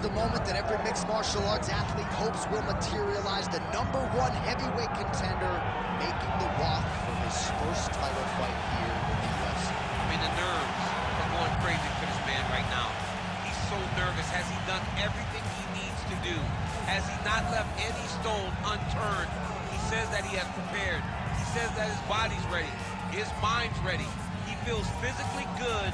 is the moment that every mixed martial arts athlete hopes will materialize. The #1 heavyweight contender making the walk for his first title fight here in the UFC. I mean, the nerves are going crazy for this man right now. He's so nervous. Has he done everything he needs to do? Has he not left any stone unturned? He says that he has prepared. He says that his body's ready. His mind's ready. He feels physically good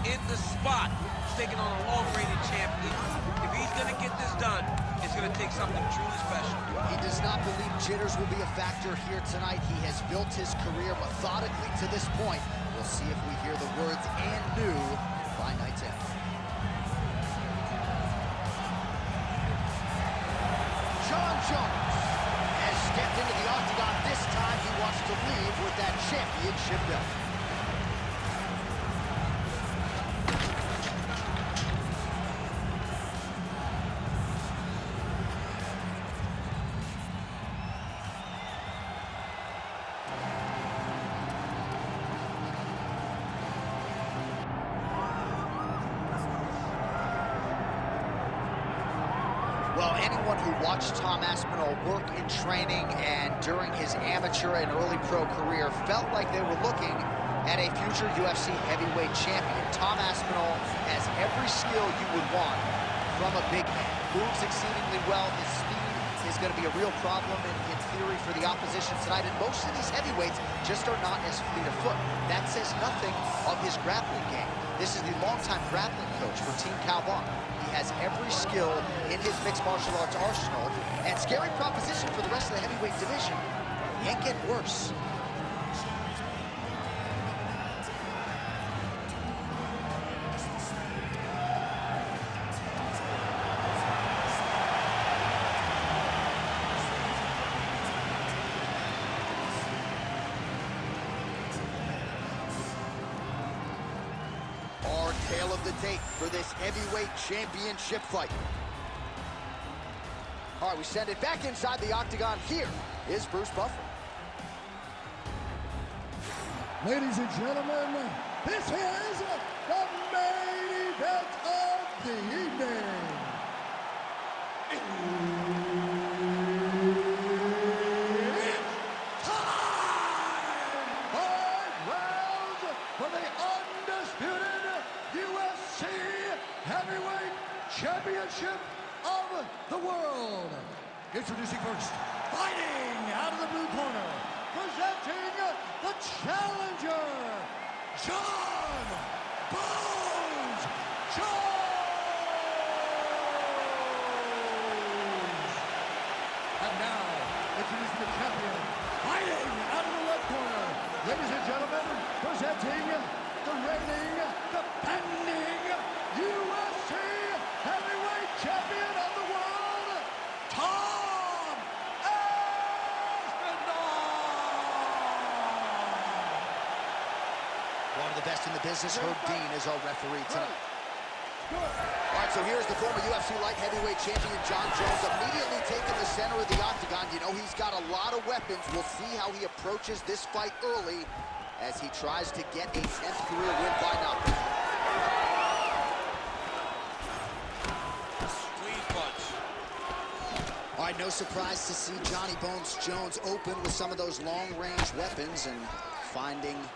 in the spot. He's taking on a long-reigning champion. If he's going to get this done, it's going to take something truly special. He does not believe jitters will be a factor here tonight. He has built his career methodically to this point. We'll see if we hear the words "and new" by night's end. Jon Jones has stepped into the octagon. This time he wants to leave with that championship belt. Well, anyone who watched Tom Aspinall work in training and during his amateur and early pro career felt like they were looking at a future UFC heavyweight champion. Tom Aspinall has every skill you would want from a big man. Moves exceedingly well. His speed is going to be a real problem in theory for the opposition tonight. And most of these heavyweights just are not as fleet of foot. That says nothing of his grappling game. This is the longtime grappling coach for Team Cowbon. He has every skill in his mixed martial arts arsenal, and scary proposition for the rest of the heavyweight division. Can't get worse. Tale of the tape for this heavyweight championship fight. All right, we send it back inside the octagon. Here is Bruce Buffer. Ladies and gentlemen, this is the main event of the evening. It's time! 5 rounds for the undisputed UFC Heavyweight Championship of the world. Introducing first, fighting out of the blue corner, presenting the challenger, Jon Bones Jones. And now, introducing the champion, fighting out of the left corner, ladies and gentlemen, presenting the reigning, defending UFC Heavyweight Champion of the world, Tom Aspinall! One of the best in the business, Herb Dean, is our referee tonight. All right, so here's the former UFC light heavyweight champion, Jon Jones, immediately taking the center of the octagon. You know, he's got a lot of weapons. We'll see how he approaches this fight early as he tries to get a 10th career win by knockout. Squeeze punch. All right, no surprise to see Johnny Bones Jones open with some of those long-range weapons and finding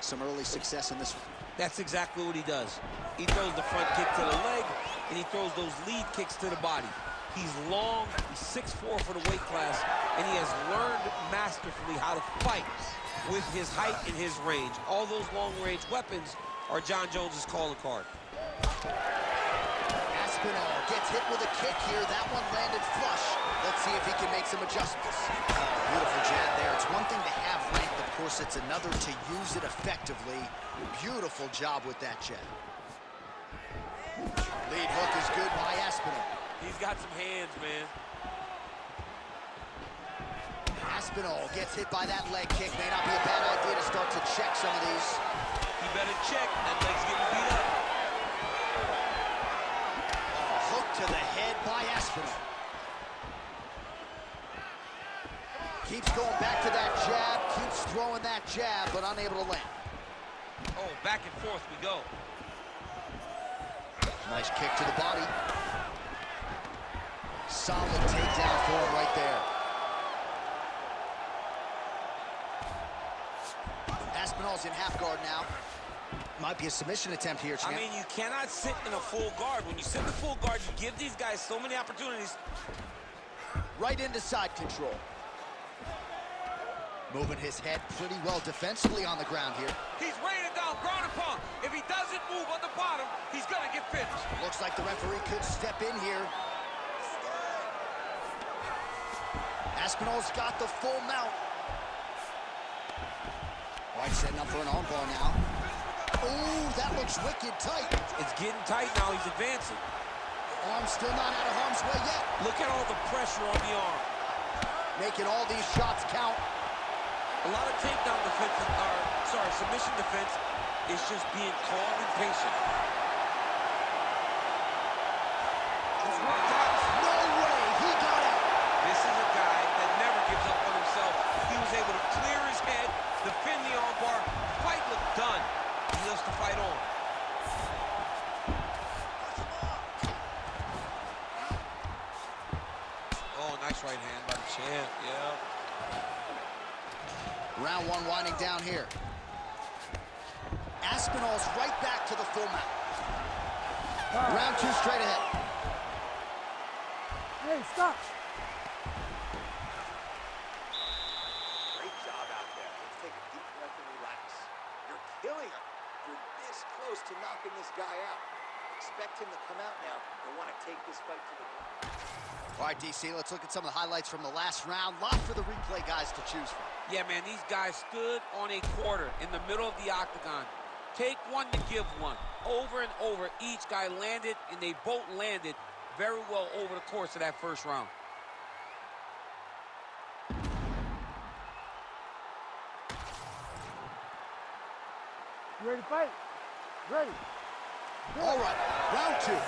some early success in this one. That's exactly what he does. He throws the front kick to the leg, and he throws those lead kicks to the body. He's long, he's 6'4" for the weight class, and he has learned masterfully how to fight with his height and his range. All those long-range weapons are Jon Jones's calling card. Aspinall gets hit with a kick here. That one landed flush. Let's see if he can make some adjustments. Beautiful jab there. It's one thing to have length, of course. It's another to use it effectively. Beautiful job with that jab. Lead hook is good by Aspinall. He's got some hands, man. Aspinall gets hit by that leg kick. May not be a bad idea to start to check some of these. He better check. That leg's getting beat up. Hook to the head by Aspinall. Keeps going back to that jab, keeps throwing that jab, but unable to land. Oh, back and forth we go. Nice kick to the body. Solid takedown for him right there. Aspinall's in half guard now. Might be a submission attempt here, champ. I mean, you cannot sit in a full guard. When you sit in a full guard, you give these guys so many opportunities. Right into side control. Moving his head pretty well defensively on the ground here. He's raining down, ground and pound. If he doesn't move on the bottom, he's going to get finished. Looks like the referee could step in here. Aspinall's got the full mount. White setting up for an armbar now. Ooh, that looks wicked tight. It's getting tight now. He's advancing. Arm still not out of harm's way yet. Look at all the pressure on the arm. Making all these shots count. A lot of takedown defense, submission defense is just being calm and patient. No way, he got it. This is a guy that never gives up on himself. He was able to clear his head, defend the armbar. Fight looked done. He has to fight on. Oh, nice right hand by the champ, yeah. Round one winding down here. Aspinall's right back to the full mount. Round two straight ahead. Hey, stop. Great job out there. Let's take a deep breath and relax. You're killing him. You're this close to knocking this guy out. Expect him to come out now and want to take this fight to the ground. All right, DC, let's look at some of the highlights from the last round. Lot for the replay guys to choose from. Yeah, man, these guys stood on a quarter in the middle of the octagon. Take one to give one. Over and over, each guy landed, and they both landed very well over the course of that first round. You ready to fight? Ready. All right, round two.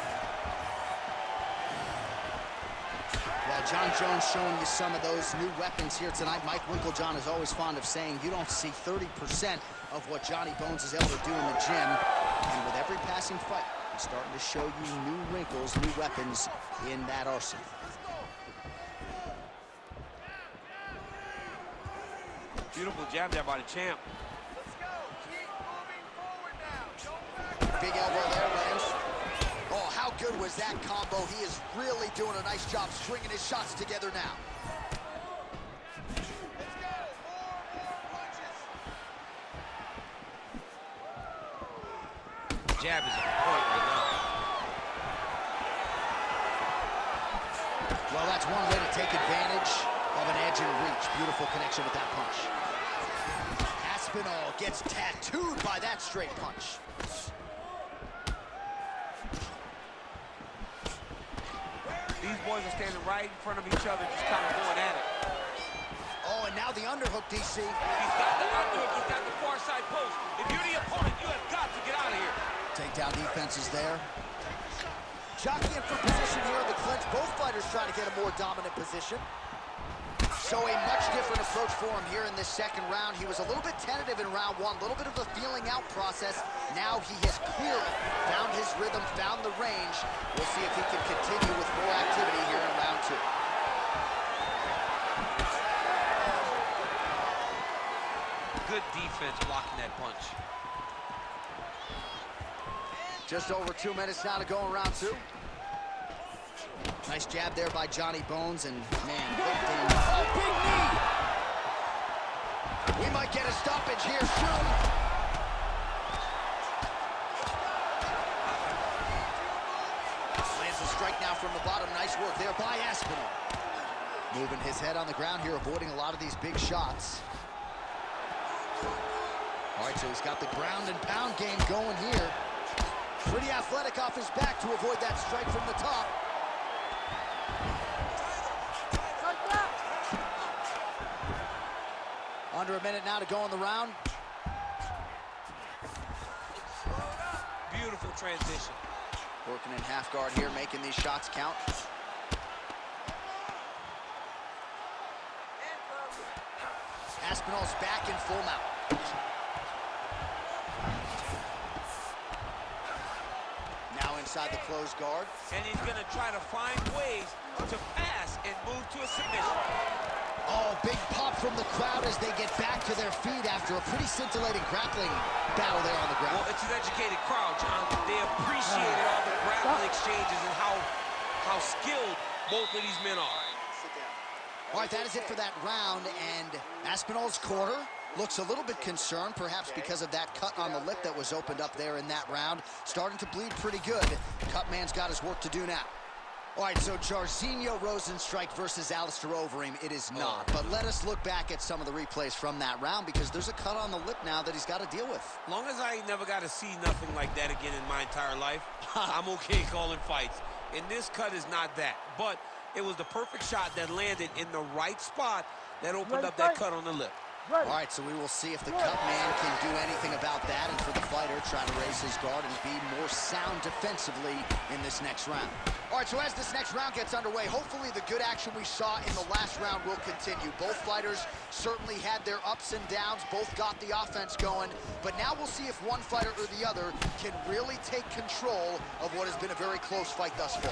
Well, John Jones showing you some of those new weapons here tonight. Mike Winklejohn is always fond of saying you don't see 30% of what Johnny Bones is able to do in the gym. And with every passing fight, he's starting to show you new wrinkles, new weapons in that arsenal. Beautiful jab there by the champ. Big elbow there, lands. Oh, how good was that combo? He is really doing a nice job stringing his shots together now. Let's go. More punches. Jab is on point right now. Well, that's one way to take advantage of an edge and reach. Beautiful connection with that punch. Aspinall gets tattooed by that straight punch. These boys are standing right in front of each other, just kind of going at it. Oh, and now the underhook, DC. He's got the underhook, he's got the far side post. If you're the opponent, you have got to get out of here. Takedown defense is there. Jockeying for position here in the clinch. Both fighters trying to get a more dominant position. So a much different approach for him here in this second round. He was a little bit tentative in round one, a little bit of a feeling out process. Now he has clearly found his rhythm, found the range. We'll see if he can continue with more activity here in round two. Good defense blocking that punch. Just over 2 minutes now to go in round two. Nice jab there by Johnny Bones, and man, oh, big knee! We might get a stoppage here soon. Lands a strike now from the bottom. Nice work there by Aspinall. Moving his head on the ground here, avoiding a lot of these big shots. All right, so he's got the ground and pound game going here. Pretty athletic off his back to avoid that strike from the top. Under a minute now to go in the round. Beautiful transition. Working in half guard here, making these shots count. Aspinall's back in full mount. Now inside the closed guard. And he's going to try to find ways to pass and move to a submission. Oh, big pop from the crowd as they get back to their feet after a pretty scintillating grappling battle there on the ground. Well, it's an educated crowd, John. They appreciated all the grappling exchanges and how skilled both of these men are. Sit down. All right, that is it for that round, and Aspinall's corner looks a little bit concerned, perhaps because of that cut on the lip that was opened up there in that round. Starting to bleed pretty good. Cutman's got his work to do now. All right, so Jairzinho Rozenstruik versus Alistair Overeem. It is not, but let us look back at some of the replays from that round because there's a cut on the lip now that he's got to deal with. As long as I never got to see nothing like that again in my entire life, I'm okay calling fights. And this cut is not that, but it was the perfect shot that landed in the right spot that opened up that cut on the lip. All right, so we will see if the cut man can do anything about that, and for the fighter, try to raise his guard and be more sound defensively in this next round. All right, so as this next round gets underway, hopefully the good action we saw in the last round will continue. Both fighters certainly had their ups and downs, both got the offense going, but now we'll see if one fighter or the other can really take control of what has been a very close fight thus far.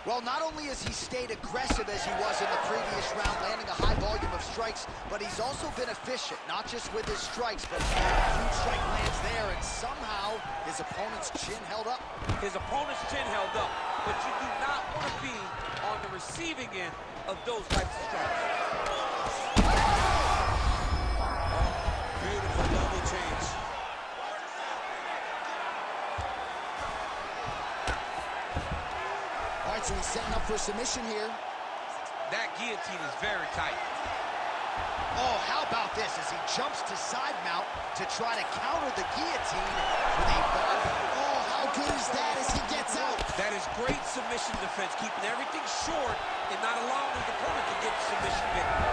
Well, not only has he stayed aggressive as he was in the previous round, landing a high volume of strikes, but he's also been efficient, not just with his strikes, but huge strike lands there, and somehow his opponent's chin held up. His opponent's chin held up, but you do not want to be on the receiving end of those types of strikes. Beautiful double change. All right, so he's setting up for a submission here. That guillotine is very tight. Oh, how about this as he jumps to side mount to try to counter the guillotine with a bar. Oh, how good is that as he gets out? That is great submission defense, keeping everything short and not allowing his opponent to get the submission victory.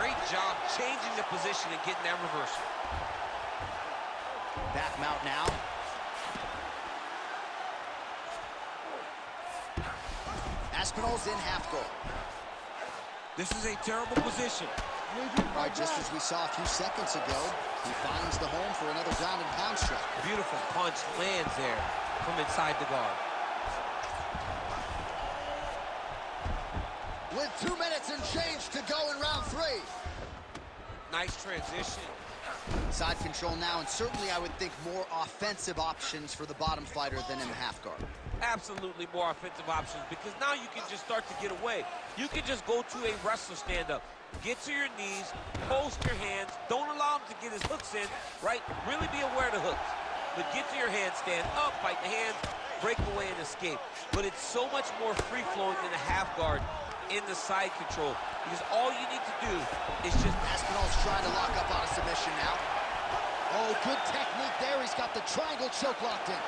Great job changing the position and getting that reversal. Back mount now. Aspinall's in half guard. This is a terrible position. All right, just as we saw a few seconds ago, he finds the home for another ground and pound strike. Beautiful punch lands there from inside the guard. With 2 minutes and change to go in round 3. Nice transition. Side control now, and certainly I would think more offensive options for the bottom fighter than in the half guard. Absolutely more offensive options because now you can just start to get away. You can just go to a wrestler stand-up. Get to your knees, post your hands, don't allow him to get his hooks in, right? Really be aware of the hooks. But get to your hands, stand up, fight the hands, break away and escape. But it's so much more free-flowing than a half guard in the side control because all you need to do is just... Aspinall's trying to lock up on a submission now. Oh, good technique there. He's got the triangle choke locked in.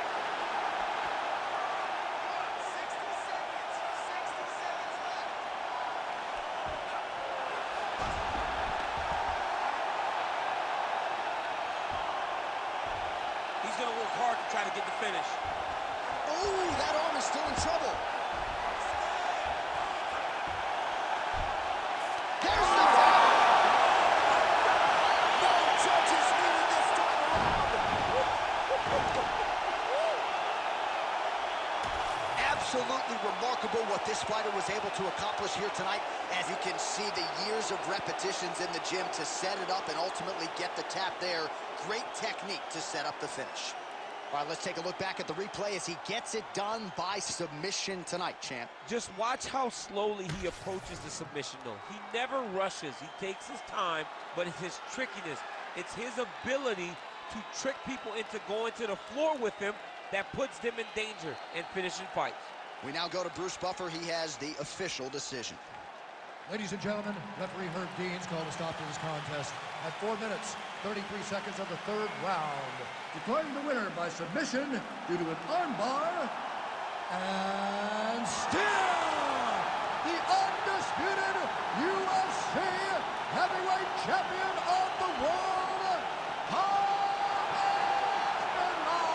He's going to work hard to try to get the finish. Oh, that arm is still in trouble. There's the tap. No judges needed this time around. Absolutely remarkable what this fighter was able to accomplish here tonight. As you can see, the years of repetitions in the gym to set it up and ultimately get the tap there. Great technique to set up the finish. All right, let's take a look back at the replay as he gets it done by submission tonight, champ. Just watch how slowly he approaches the submission, though. He never rushes. He takes his time, but it's his trickiness. It's his ability to trick people into going to the floor with him that puts them in danger and finishing fights. We now go to Bruce Buffer. He has the official decision. Ladies and gentlemen, referee Herb Dean's called a stop to this contest at 4 minutes, 33 seconds of the third round, declaring the winner by submission due to an armbar, and still the undisputed UFC heavyweight champion of the world, Aspinall!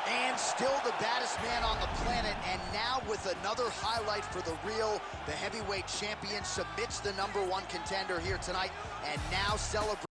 And still the baddest man on the planet, and now with another highlight for the real, the heavyweight champion submits the #1 contender here tonight, and now celebrates.